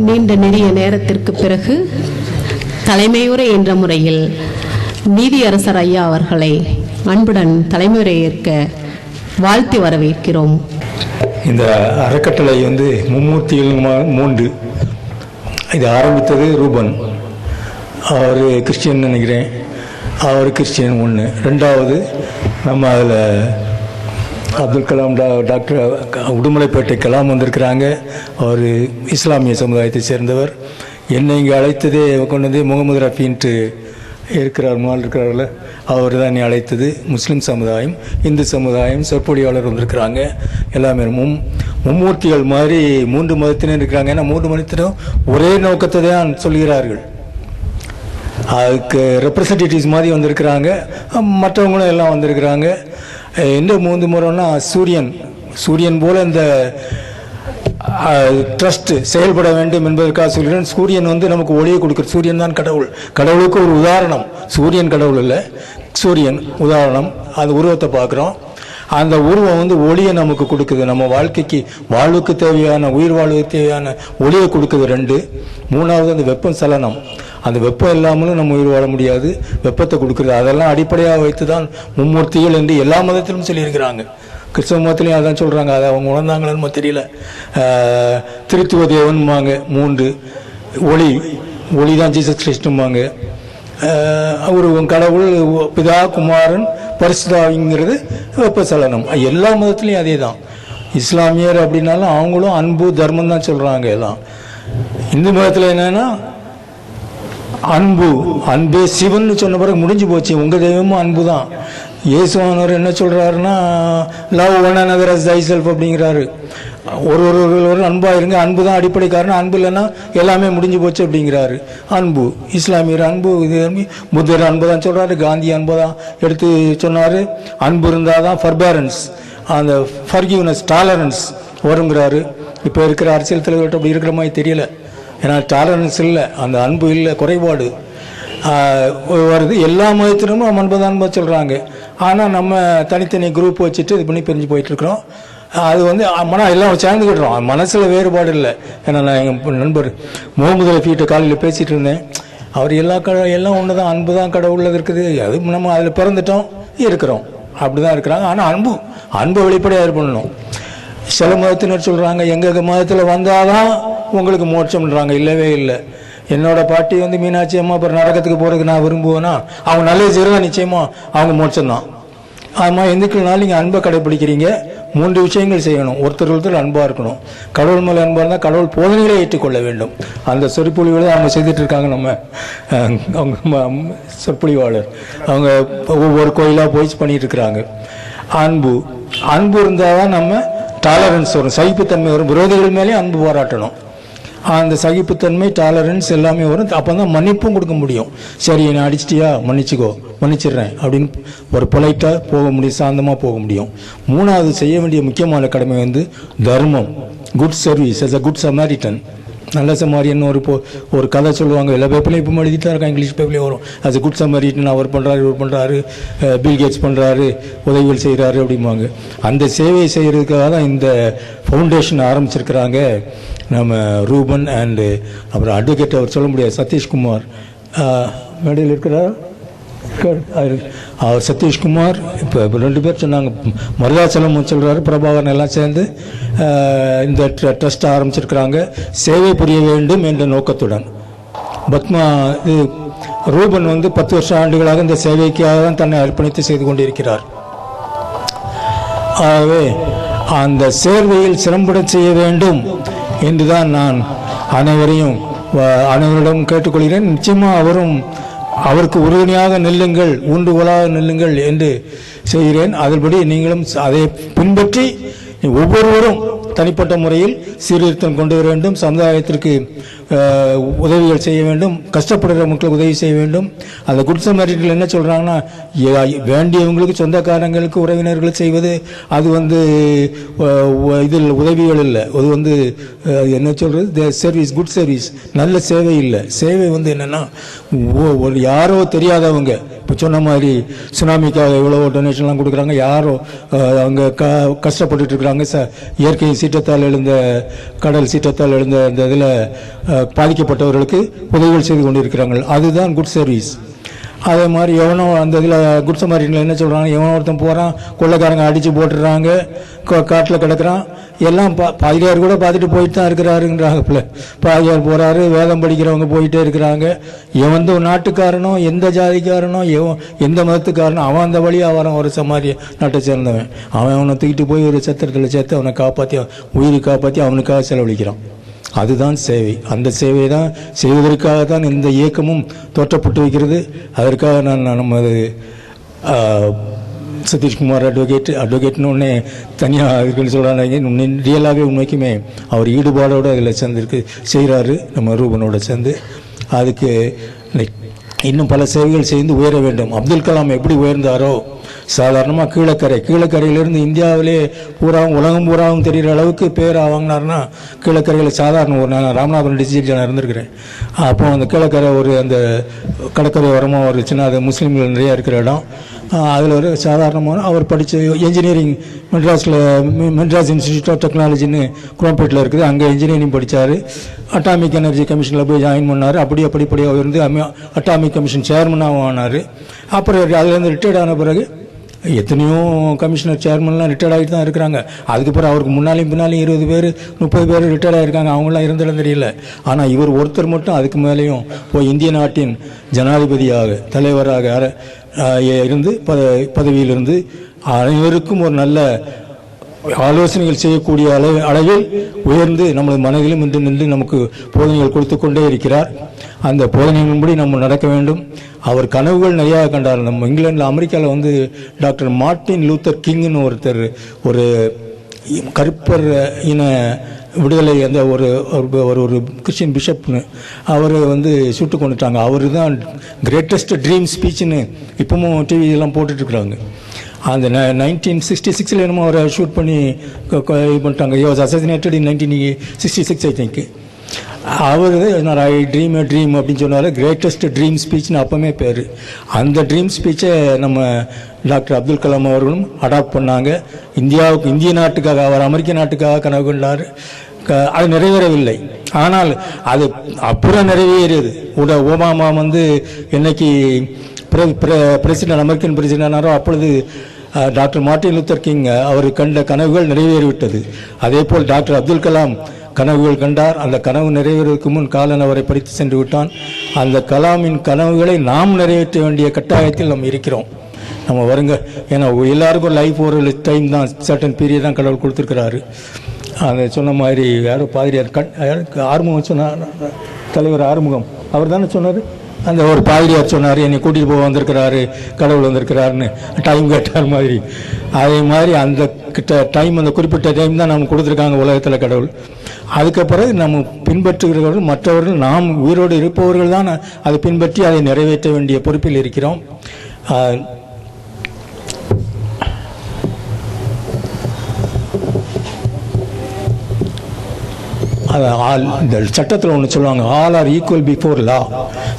நீண்ட நெடிய நேரத்திற்கு பிறகு தலைமையுரை என்ற முறையில் நீதியரசர் ஐயா அவர்களை அன்புடன் தலைமையுரை ஏற்க வாழ்த்தி வரவேற்கிறோம். இந்த அறக்கட்டளை மும்மூர்த்திகள் 3. இது ஆரம்பித்தது ரூபன், அவர் கிறிஸ்டியன் நினைக்கிறேன், அவர் கிறிஸ்டியன் 1. 2வது நம்ம அதில் அப்துல் கலாம் டாக்டர் உடுமலைப்பேட்டை கலாம் வந்திருக்கிறாங்க, அவர் இஸ்லாமிய சமுதாயத்தை சேர்ந்தவர். என்னை இங்கே அழைத்ததே கொண்டு வந்து முகமது ரஃபின்ட்டு இருக்கிறார், முன்னாள் இருக்கிறார்ல, அவர் தான் என்னை அழைத்தது. முஸ்லீம் சமுதாயம், இந்து சமுதாயம், சொற்பொழியாளர் வந்திருக்கிறாங்க. எல்லாமே மும்மூர்த்திகள் மாதிரி 3 மதத்தினர் இருக்கிறாங்க. ஏன்னா 3 மதத்தினரும் ஒரே நோக்கத்தை தான் சொல்கிறார்கள். அதுக்கு ரெப்ரசன்டேட்டிவ்ஸ் மாதிரி வந்திருக்கிறாங்க, மற்றவங்களும் எல்லாம் வந்திருக்கிறாங்க. எந்த 3 முறைன்னா சூரியன் போல இந்த ட்ரஸ்ட் செயல்பட வேண்டும் என்பதற்காக சொல்கிறேன். சூரியன் நமக்கு ஒளியை கொடுக்குற, சூரியன் தான் கடவுள். கடவுளுக்கு ஒரு உதாரணம், சூரியன் கடவுள் இல்லை, சூரியன் உதாரணம். அந்த உருவத்தை பார்க்குறோம். அந்த உருவம் ஒளியை நமக்கு கொடுக்குது, நம்ம வாழ்வுக்கு தேவையான, உயிர் வாழ்வுக்கு தேவையான ஒளியை கொடுக்குது. 2. 3வது அந்த வெப்பம் சலனம். அந்த வெப்பம் இல்லாமலும் நம்ம உயிர் வாழ முடியாது, வெப்பத்தை கொடுக்குறது. அதெல்லாம் அடிப்படையாக வைத்து தான் மும்மூர்த்திகள் என்று எல்லா மதத்திலும் சொல்லியிருக்கிறாங்க. கிறிஸ்தவ மதத்திலையும் அதான் சொல்கிறாங்க. அதை அவங்க உணர்ந்தாங்களன்னு தெரியல. திருத்துவ தேவன்பாங்க 3. ஒளி தான் ஜீசஸ் கிறிஸ்டும்பாங்க. ஒரு கடவுள் பிதா குமாரன் பரிசுத்தாவிங்கிறது வெப்பசலனம். எல்லா மதத்துலேயும் அதே தான். இஸ்லாமியர் அப்படின்னாலும் அவங்களும் அன்பு தர்மம் தான் சொல்கிறாங்க எல்லாம். இந்து மதத்தில் என்னன்னா அன்பே சிவன் சொன்ன பிறகு முடிஞ்சு போச்சு. உங்கள் தெய்வமும் அன்பு தான். இயேசுவானவர் என்ன சொல்கிறாருன்னா love one another as thyself அப்படிங்கிறாரு. ஒரு அன்பாக இருங்க, அன்பு தான் அடிப்படை காரணம். அன்பு இல்லைன்னா எல்லாமே முடிஞ்சு போச்சு அப்படிங்கிறாரு. அன்பு, இஸ்லாமியர் அன்பு, இது புத்தர் அன்பு தான் சொல்கிறாரு, காந்தி அன்பு தான் எடுத்து சொன்னார். அன்பு இருந்தால் தான் ஃபர்பேரன்ஸ், அந்த ஃபர்கிவ்னஸ், டாலரன்ஸ் வருங்கிறாரு. இப்போ இருக்கிற அரசியல் தலைவர்கிட்ட அப்படி இருக்கிற மாதிரி தெரியல. ஏன்னா டாலரன்ஸ் இல்லை, அந்த அன்பு இல்லை, குறைபாடு வருது. எல்லா மதத்திலும் அன்பு தான் சொல்கிறாங்க. ஆனால் நம்ம தனித்தனி குரூப் வச்சுட்டு இது பண்ணி பிரிஞ்சு போயிட்டுருக்குறோம். அது எல்லாம் சேர்ந்துக்கிட்டுறோம், மனசில் வேறுபாடு இல்லை. ஏன்னா நான் எங்கள் நண்பர் முகமது ரஃபிகிட்ட காலையில் பேசிகிட்டு இருந்தேன். அவர் எல்லாம் ஒன்று தான், அன்பு தான் கடவுளில் இருக்குது. அது நம்ம அதில் பிறந்துட்டோம், இருக்கிறோம், அப்படி தான் இருக்கிறாங்க. ஆனால் அன்பு வெளிப்படையாக பண்ணணும். சில மதத்தினர் சொல்கிறாங்க எங்கள் மதத்தில் வந்தால் தான் உங்களுக்கு மோட்சம்ன்றாங்க. இல்லவே இல்லை. என்னோட பாட்டி மீனாட்சி அம்மா அப்புறம் நரகத்துக்கு போகிறதுக்கு நான் விரும்புவேன்னா அவங்க நல்லது செய்கிறதா நிச்சயமாக அவங்க மோட்சம்தான். ஆமாம், எந்துக்கள்னாலும் நீங்கள் அன்பை கடைப்பிடிக்கிறீங்க. 3 விஷயங்கள் செய்யணும். ஒருத்தர் அன்பாக இருக்கணும். கடவுள் மேலே அன்பாக இருந்தால் கடவுள் போதனைகளை ஏற்றுக்கொள்ள வேண்டும். அந்த சொற்பொழிவுகளை அவங்க செய்துட்டு இருக்காங்க. அவங்க சொற்பொழிவாளர் அவங்க ஒவ்வொரு கோயிலாக போய் பண்ணிட்டு இருக்கிறாங்க. அன்பு இருந்தால் தான் நம்ம டாலரன்ஸ் வரும், சகிப்புத்தன்மை வரும். விரோதிகள் மேலேயும் அன்பு பாராட்டணும். அந்த சகிப்புத்தன்மை, டாலரன்ஸ் எல்லாமே வரும். அப்போ தான் மன்னிப்பும் கொடுக்க முடியும். சரி, என்னை அடிச்சிட்டியா, மன்னிச்சுக்கோ, மன்னிச்சிடுறேன் அப்படின்னு ஒரு பொலைட்டாக போக முடியும், சாந்தமாக போக முடியும். 3வது செய்ய வேண்டிய முக்கியமான கடமை தர்மம், good service as a good Samaritan. நல்ல சமாரியன் ஒரு கதை சொல்லுவாங்க. எல்லா பேப்பர்லையும் இப்போ எழுதிட்டு தான் இருக்காங்க, இங்கிலீஷ் பேப்பர்லேயும் வரும். as a குட் சமாரிட்டன் அவர் பண்ணுறாரு, இவர் பண்ணுறாரு, பில் கேட்ஸ் பண்ணுறாரு, உதவிகள் செய்கிறாரு அப்படிம்பாங்க. அந்த சேவை செய்கிறதுக்காக தான் இந்த ஃபவுண்டேஷன் ஆரம்பிச்சிருக்கிறாங்க நம்ம ரூபன் அண்டு அப்புறம் அட்வொகேட் அவர் சொல்ல முடியாது, சதீஷ்குமார் மேடையில் இருக்கிறார். அவர் சதீஷ்குமார் இப்போ 2 பேர் சொன்னாங்க. மருதாச்சலம் சொல்கிறாரு, பிரபாகரன் எல்லாம் சேர்ந்து இந்த ட்ரஸ்ட் ஆரம்பிச்சிருக்கிறாங்க சேவை புரிய வேண்டும் என்ற நோக்கத்துடன். பத்மா ரூபன் 10 வருஷ ஆண்டுகளாக இந்த சேவைக்காக தான் தன்னை அர்ப்பணித்து செய்து கொண்டிருக்கிறார். ஆகவே அந்த சேர்வையில் சிறம்பட செய்ய வேண்டும் என்றுதான் நான் அனைவரிடம் கேட்டுக்கொள்கிறேன். நிச்சயமாக அவருக்கு உறுதுணையாக நில்லுங்கள், ஊன்றுகோலாக நில்லுங்கள் என்று செய்கிறேன். அதன்படி நீங்களும் அதை பின்பற்றி ஒவ்வொருவரும் தனிப்பட்ட முறையில் சீர்திருத்தம் கொண்டு வர வேண்டும். சமுதாயத்திற்கு உதவிகள் செய்ய வேண்டும், கஷ்டப்படுகிற மக்களுக்கு உதவி செய்ய வேண்டும். அந்த குட் சமாரிட்டன்கள் என்ன சொல்கிறாங்கன்னா வேண்டியவங்களுக்கு, சொந்தக்காரங்களுக்கு, உறவினர்கள் செய்வது அது இதில் உதவிகள் இல்லை. அது என்ன சொல்கிறது, சர்வீஸ், குட் சர்வீஸ், நல்ல சேவை இல்லை. சேவை என்னென்னா யாரோ தெரியாதவங்க இப்போ சொன்ன மாதிரி சுனாமிக்காக எவ்வளோ டொனேஷன்லாம் கொடுக்குறாங்க. யாரோ அவங்க கஷ்டப்பட்டுட்டு இருக்கிறாங்க. இயற்கை சீற்றத்தால் எழுந்த கடல் சீற்றத்தால் எழுந்த அந்த இதில் பாதிக்கப்பட்டவர்களுக்கு உதவிகள் செய்து கொண்டிருக்கிறாங்க. அதுதான் குட் சர்வீஸ். அதே மாதிரி எவனோ அந்த இதில் குட் சமாரியனில் என்ன சொல்கிறாங்க, எவனோ ஒருத்தன் போகிறான், கொள்ளைக்காரங்க அடித்து போட்டுடுறாங்க, காட்டில் கிடக்கிறான், எல்லாம் பாதிரியார் கூட பார்த்துட்டு போயிட்டு தான் இருக்கிறாருங்கிறாங்க. பாதிரியார் போகிறாரு, வேதம் படிக்கிறவங்க போயிட்டே இருக்கிறாங்க. எவன் நாட்டுக்காரனோ எந்த ஜாதிக்காரனோ எந்த மதத்துக்காரனோ அவன் அந்த வழியாக வரான். ஒரு சமாரிய நாட்டை சேர்ந்தவன் அவனை தூக்கிட்டு போய் ஒரு சத்திரத்தில் சேர்த்து அவனை காப்பாற்றி உயிரை காப்பாற்றி அவனுக்காக செலவழிக்கிறான். அதுதான் சேவை. அந்த சேவையை தான் செய்வதற்காக தான் இந்த இயக்கமும் தோற்றப்பட்டு வைக்கிறது. அதற்காக நான் நமது சதீஷ்குமார் அட்வொகேட்னு ஒன்று தனியாக இருக்குன்னு சொல்கிறாங்க. ரியலாகவே உண்மைக்குமே அவர் ஈடுபாடோடு அதில் சேர்ந்துருக்கு செய்கிறாரு. நம்ம ரூபனோட சேர்ந்து அதுக்கு இன்னும் பல சேவைகள் செய்து உயர வேண்டும். அப்துல் கலாம் எப்படி உயர்ந்தாரோ, சாதாரணமாக கீழக்கரையிலிருந்து இந்தியாவிலே பூராவும் உலகம் பூராவும் தெரிகிற அளவுக்கு பேர் வாங்கினார்னா கீழக்கரையில் சாதாரண ஒரு நான் ராமநாதபுரம் டிஸ்ட்ரிக்ட் நான் இருந்திருக்கிறேன். அப்போ அந்த கீழக்கரை ஒரு அந்த கடற்கரை ஓரமாக ஒரு சின்ன அது முஸ்லீம்கள் நிறையா இருக்கிற இடம். அதில் ஒரு சாதாரணமான அவர் படித்த என்ஜினியரிங் மெட்ராஸ் இன்ஸ்டியூட் ஆஃப் டெக்னாலஜின்னு குரோம்பேட்டில் இருக்குது. அங்கே இன்ஜினியரிங் படித்தார். அட்டாமிக் எனர்ஜி கமிஷனில் போய் ஜாயின் பண்ணார். படிப்படியாக இருந்து அட்டாமிக் கமிஷன் சேர்மனாகவும் ஆனார். அப்புறம் அதுலேருந்து ரிட்டையர்ட் ஆன பிறகு எத்தனையோ கமிஷனர் சேர்மன்லாம் ரிட்டையர்ட் ஆகிட்டு தான் இருக்கிறாங்க. அதுக்கப்புறம் அவருக்கு முன்னாலையும் பின்னாலையும் 20 பேர் 30 பேர் ரிட்டையர்ட் ஆகிருக்காங்க. அவங்களாம் இருந்திடம் தெரியல. ஆனால் இவர் ஒருத்தர் மட்டும் அதுக்கு மேலேயும் போய் இந்திய நாட்டின் ஜனாதிபதியாக தலைவராக இருந்து பதவியிலிருந்து அனைவருக்கும் ஒரு நல்ல ஆலோசனைகள் செய்யக்கூடிய அளவில் உயர்ந்து நமது மனதிலும் நின்று நமக்கு போதனைகள் கொடுத்து கொண்டே இருக்கிறார். அந்த போதனைகளின்படி நம்ம நடக்க வேண்டும். அவர் கனவுகள் நிறையா கண்டார். நம்ம இங்கிலாண்டில் அமெரிக்காவில் டாக்டர் மார்ட்டின் லூத்தர் கிங்னு ஒருத்தர் ஒரு கருப்பர் இன விடுதலை அந்த ஒரு ஒரு கிறிஸ்டியன் பிஷப்னு அவர் சுட்டு கொண்டுட்டாங்க. அவர் தான் கிரேட்டஸ்ட் ட்ரீம் ஸ்பீச்னு இப்பவும் டிவியெல்லாம் போட்டுட்ருக்குறாங்க. அந்த 1966 என்னமோ அவரை ஷூட் பண்ணி இது பண்ணிட்டாங்க. Was assassinated in 1966 I think. அவர் ஐ ட்ரீம் அப்படின்னு சொன்னார். கிரேட்டஸ்ட் ட்ரீம் ஸ்பீச்னு அப்போமே பேர். அந்த ட்ரீம் ஸ்பீச்சை நம்ம டாக்டர் அப்துல் கலாம் அவர்களும் அடாப்ட் பண்ணாங்க. இந்திய நாட்டுக்காக, அவர் அமெரிக்க நாட்டுக்காக கனவு கண்டார். அது நிறைவேறவில்லை. ஆனால் அது அப்புறம் நிறைவேறியது. ஒபாமா என்னைக்கு பிரசிடென்ட் அமெரிக்கன் பிரசிடென்டாரோ அப்பொழுது டாக்டர் மார்ட்டின் லூத்தர் கிங் அவர் கண்ட கனவுகள் நிறைவேறிவிட்டது. அதே போல் டாக்டர் அப்துல் கலாம் கனவுகள் கண்டார். அந்த கனவு நிறைவேறுவதற்கு முன் காலன் அவரை படித்து சென்று விட்டான். அந்த கலாமின் கனவுகளை நாம் நிறைவேற்ற வேண்டிய கட்டாயத்தில் நாம் இருக்கிறோம். நம்ம வருங்க, ஏன்னா எல்லாருக்கும் லைஃப் ஒரு டைம் தான், சர்டன் பீரியட் தான் கடவுள் கொடுத்துருக்கிறாரு. அதை சொன்ன மாதிரி யாரோ பாதிரியார் ஆறுமுகம் சொன்னார், தலைவர் ஆறுமுகம் அவர் தானே சொன்னார். அந்த ஒரு பாதிரியார் சொன்னார், என்னை கூட்டிகிட்டு போக வந்திருக்கிறாரு கடவுள் வந்திருக்கிறாருன்னு டைம் கேட்டார் மாதிரி. அதே மாதிரி அந்த டைம், அந்த குறிப்பிட்ட டைம் தான் நம்ம கொடுத்துருக்காங்க உலகத்தில் கடவுள். அதுக்கப்புறம் நம்ம பின்பற்றுகிறவர்கள் மற்றவர்கள் நாம் உயிரோடு இருப்பவர்கள் தான் அதை பின்பற்றி அதை நிறைவேற்ற வேண்டிய பொறுப்பில் இருக்கிறோம். இந்த சட்டத்தில் ஒன்று சொல்லுவாங்க, all are equal before law.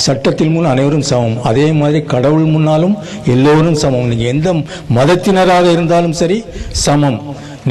சட்டத்தில் முன் அனைவரும் சமம். அதே மாதிரி கடவுள் முன்னாலும் எல்லோரும் சமம். நீங்கள் எந்த மதத்தினராக இருந்தாலும் சரி சமம்.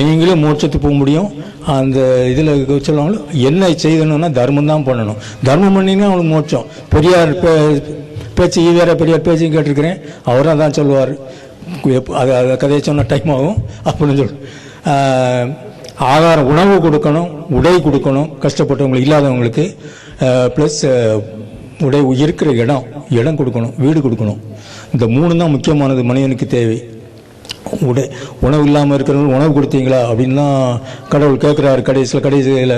நீங்களும் மோட்சத்துக்கு போக முடியும். அந்த இதில் சொல்லுவாங்க, என்ன செய்யணும்னா தர்மம் தான் பண்ணணும். தர்மம் பண்ணிங்கன்னா அவனுக்கு மோட்சம். பெரியார் பேச்சு ஈவேர பெரியார் பேச்சையும் கேட்டிருக்கிறேன். அவராக தான் சொல்லுவார். அதை கதையை சொன்ன டைம் ஆகும் அப்படின்னு சொல்லு. ஆகாரம், உணவு கொடுக்கணும், உடை கொடுக்கணும் கஷ்டப்பட்டவங்களுக்கு, இல்லாதவங்களுக்கு. ப்ளஸ் உடை, இருக்கிற இடம் கொடுக்கணும், வீடு கொடுக்கணும். இந்த 3 தான் முக்கியமானது மனிதனுக்கு தேவை. உணவு இல்லாமல் இருக்கிறவங்க உணவு கொடுத்தீங்களா அப்படின்லாம் கடவுள் கேட்குறாரு. கடைசியில்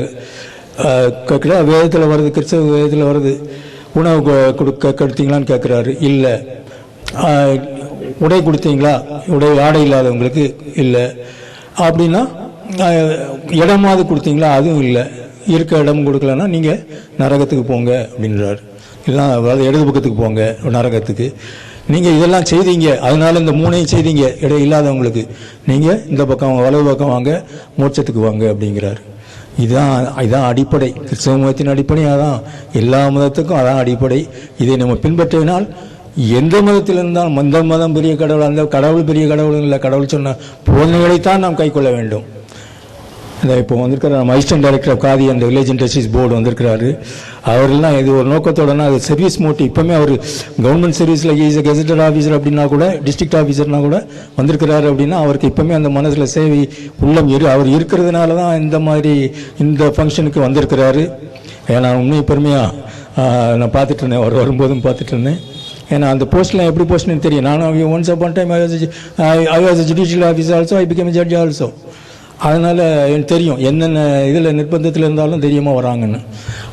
கேட்குறா. வேதத்தில் வருது, கிறிஸ்தவ வேதத்தில் வருது. உணவு கொடுத்தீங்களான்னு கேட்குறாரு. இல்லை. உடை கொடுத்தீங்களா, ஆடை இல்லாதவங்களுக்கு இல்லை. அப்படின்னா இடமாவது கொடுத்தீங்களா, அதுவும் இல்லை. இருக்க இடம் கொடுக்கலன்னா நீங்கள் நரகத்துக்கு போங்க அப்படின்றாரு. இதெல்லாம் அதாவது இடது பக்கத்துக்கு போங்க நரகத்துக்கு. நீங்கள் இதெல்லாம் செய்தீங்க, அதனால இந்த 3ஐயும் செய்தீங்க. இடம் இல்லாதவங்களுக்கு நீங்கள் இந்த பக்கம் வலது பக்கம் வாங்க, மோட்சத்துக்கு வாங்க அப்படிங்கிறார். இதுதான் அடிப்படை. கிறிஸ்தவ மதத்தின் அடிப்படை அதான். எல்லா மதத்துக்கும் அதான் அடிப்படை. இதை நம்ம பின்பற்றினால் எந்த மதத்தில் இருந்தாலும் இந்த மதம் பெரிய கடவுள், அந்த கடவுள் பெரிய கடவுள் இல்லை, கடவுள் சொன்ன போதனைகளைத்தான் நாம் கை கொள்ள வேண்டும். இப்போ வந்திருக்கிற நம்ம assistant director of Khadi and village industries board வந்திருக்கிறாரு. அவரெல்லாம் இது ஒரு நோக்கத்தோடனா அது சர்வீஸ் மோட்டிவ். இப்போவுமே அவர் கவர்மெண்ட் சர்வீஸில் இஸ் கெசட்டட் ஆஃபீஸர் அப்படின்னா கூட, டிஸ்ட்ரிக்ட் ஆஃபீஸர்னா கூட வந்திருக்கிறாரு அப்படின்னா அவருக்கு இப்போவுமே அந்த மனசில் சேவை உள்ளம் அவர் இருக்கிறதுனால தான் இந்த மாதிரி இந்த ஃபங்க்ஷனுக்கு வந்திருக்கிறாரு. ஏன்னா உண்மையை பெருமையாக நான் பார்த்துட்டு இருந்தேன், அவர் வரும்போதும் பார்த்துட்டு இருந்தேன். ஏன்னா அந்த போஸ்ட்லாம் எப்படி போஸ்ட்னு தெரியும். நானும் once upon time I was judicial officer also, I became judge also. அதனால் எனக்கு தெரியும் என்னென்ன இதில் நிர்பந்தத்தில் இருந்தாலும் தெரியுமா வராங்கன்னு.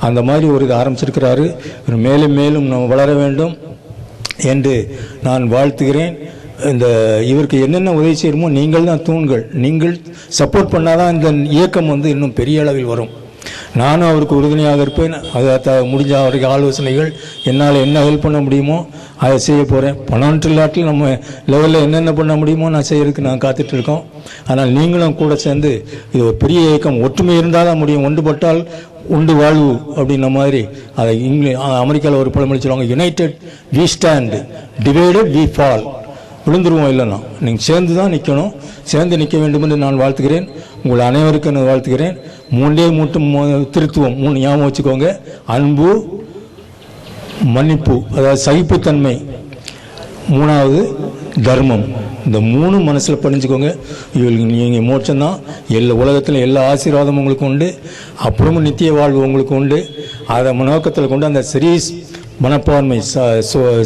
அந்த மாதிரி ஒரு இது ஆரம்பிச்சிருக்கிறாரு. மேலும் மேலும் நம்ம வளர வேண்டும் என்று நான் வாழ்த்துகிறேன். இந்த இவருக்கு என்னென்ன உதவி செய்யணுமோ நீங்கள் தான் தூண்கள். நீங்கள் சப்போர்ட் பண்ணாதான் இந்த இயக்கம் இன்னும் பெரிய அளவில் வரும். நானும் அவருக்கு உறுதுணையாக இருப்பேன். அதை முடிஞ்ச அவருக்கு ஆலோசனைகள் என்னால் என்ன ஹெல்ப் பண்ண முடியுமோ அதை செய்ய போகிறேன். பணம் இல்லாட்டில் நம்ம லெவலில் என்னென்ன பண்ண முடியுமோ நான் செய்யறதுக்கு நான் காத்துட்டு இருக்கோம். ஆனால் நீங்களும் கூட சேர்ந்து இது ஒரு பெரிய இயக்கம், ஒற்றுமை இருந்தால் தான் முடியும். ஒன்றுபட்டால் உண்டு வாழ்வு அப்படின்ன மாதிரி அதை அமெரிக்காவில் ஒரு பழமொழி சொல்லுவாங்க, united we stand, divided we fall. விழுந்துருவோம் இல்லைன்னா, நீங்கள் சேர்ந்து தான் நிற்கணும். சேர்ந்து நிற்க வேண்டும் என்று நான் வாழ்த்துகிறேன். உங்கள் அனைவருக்கும் நான் வாழ்த்துகிறேன். மூன்றே திருத்துவம், 3 ஞாபகம் வச்சுக்கோங்க. அன்பு, மன்னிப்பு, அதாவது சகிப்புத்தன்மை, 3வது தர்மம். இந்த 3 மனசில் படிஞ்சுக்கோங்க. நீங்கள் மோட்சம்தான். எல்லா உலகத்தில் எல்லா ஆசீர்வாதமும் உங்களுக்கு உண்டு, அப்புறமும் நித்திய வாழ்வு உங்களுக்கு உண்டு. அதை நோக்கத்தில் கொண்டு அந்த சீரியஸ் மனப்பான்மை,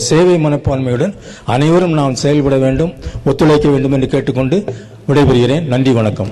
சேவை மனப்பான்மையுடன் அனைவரும் நாம் செயல்பட வேண்டும், ஒத்துழைக்க வேண்டும் என்று கேட்டுக்கொண்டு விடைபெறுகிறேன். நன்றி, வணக்கம்.